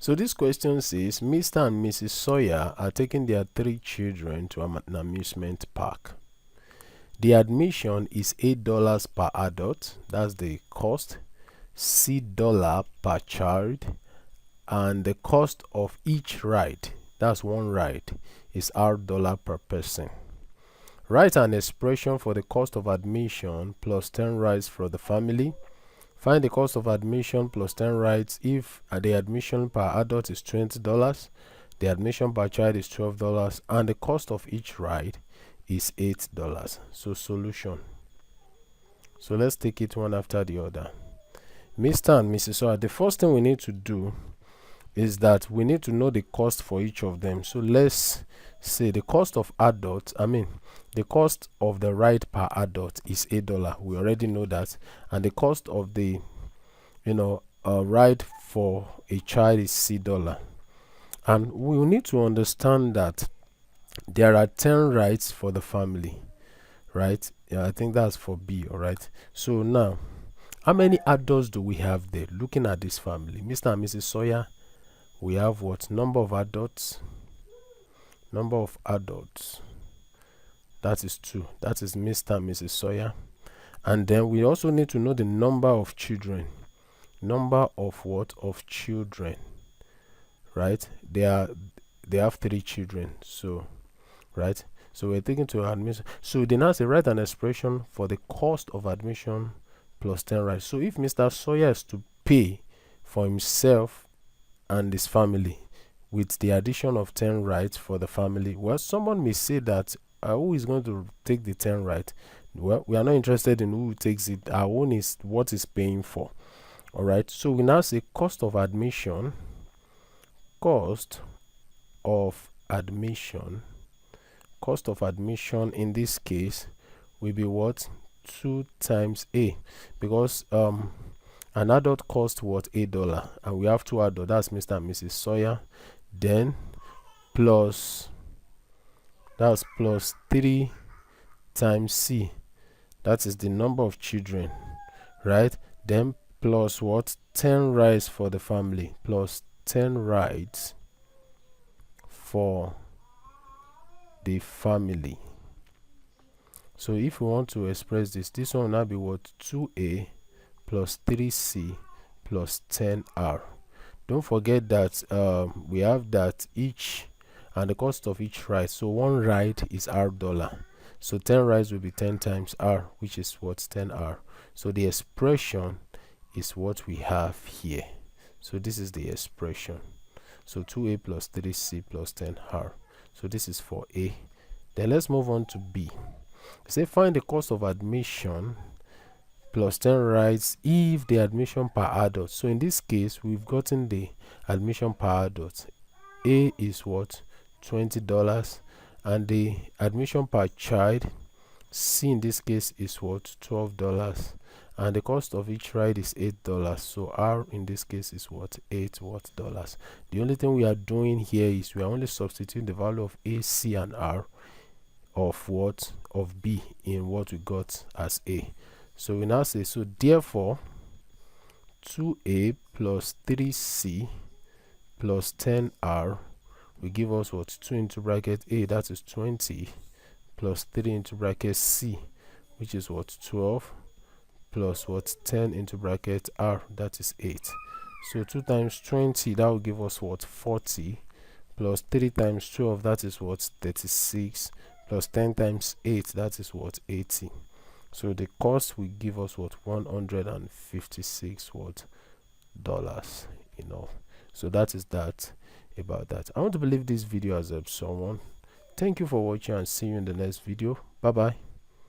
So this question says Mr. and Mrs. Sawyer are taking their 3 children to an amusement park. The admission is $8 per adult, that's the cost, $6 per child, and the cost of each ride, that's one ride, is $R per person. Write an expression for the cost of admission plus 10 rides for the family. Find the cost of admission plus 10 rides if the admission per adult is $20, the admission per child is $12, and the cost of each ride is $8. So solution. So let's take it one after the other. Mr. and Mrs. Sawyer, the first thing we need to do is that we need to know the cost for each of them. So let's say the cost of the cost of the ride per adult is $8. We already know that. And the cost of the ride for a child is $6. And we need to understand that there are 10 rides for the family, right? I think that's for B. All right, so now how many adults do we have there? Looking at this family, Mr. and Mrs. Sawyer, we have what number of adults? That is 2. That is Mr. and Mrs. Sawyer. And then we also need to know the number of children. Number of what? Of children, right? They have 3 children. So right, so we're taking to admission. So they now say write an expression for the cost of admission plus 10 rides. So if Mr. Sawyer is to pay for himself and his family with the addition of 10 rides for the family, well, someone may say that who is going to take the 10 rides? Well, we are not interested in who takes it. Our own is what is paying for. All right, so we now say cost of admission in this case will be what? 2 times A, because an adult cost what? $8, and we have 2 adults, that's Mr. and Mrs. Sawyer. Then plus 3 times C, that is the number of children, right? Then plus what? 10 rides for the family, plus 10 rides for the family. So if we want to express this one will now be what? 2A plus 3C plus 10R. Don't forget that we have that each and the cost of each ride. So one ride is $R. So 10 rides will be 10 times R, which is what? 10R. So the expression is what we have here. So this is the expression. So 2A plus 3C plus 10R. So this is for A. Then let's move on to B. Say find the cost of admission plus 10 rides if the admission per adult. So in this case, we've gotten the admission per adult. A is what? $20, and the admission per child, C in this case, is what? $12, and the cost of each ride is $8. So R in this case is what? $8. The only thing we are doing here is we are only substituting the value of A, C, and R of what? Of B in what we got as A. So we now say, so therefore 2A plus 3C plus 10R will give us what? 2 into bracket A, that is 20, plus 3 into bracket C, which is what? 12, plus what? 10 into bracket R, that is 8. So 2 times 20, that will give us what? 40, plus 3 times 12, that is what? 36, plus 10 times 8, that is what? 80. So the cost will give us what? $156 what? Dollars, So that is that about that. I want to believe this video has helped someone. Thank you for watching and see you in the next video. Bye bye.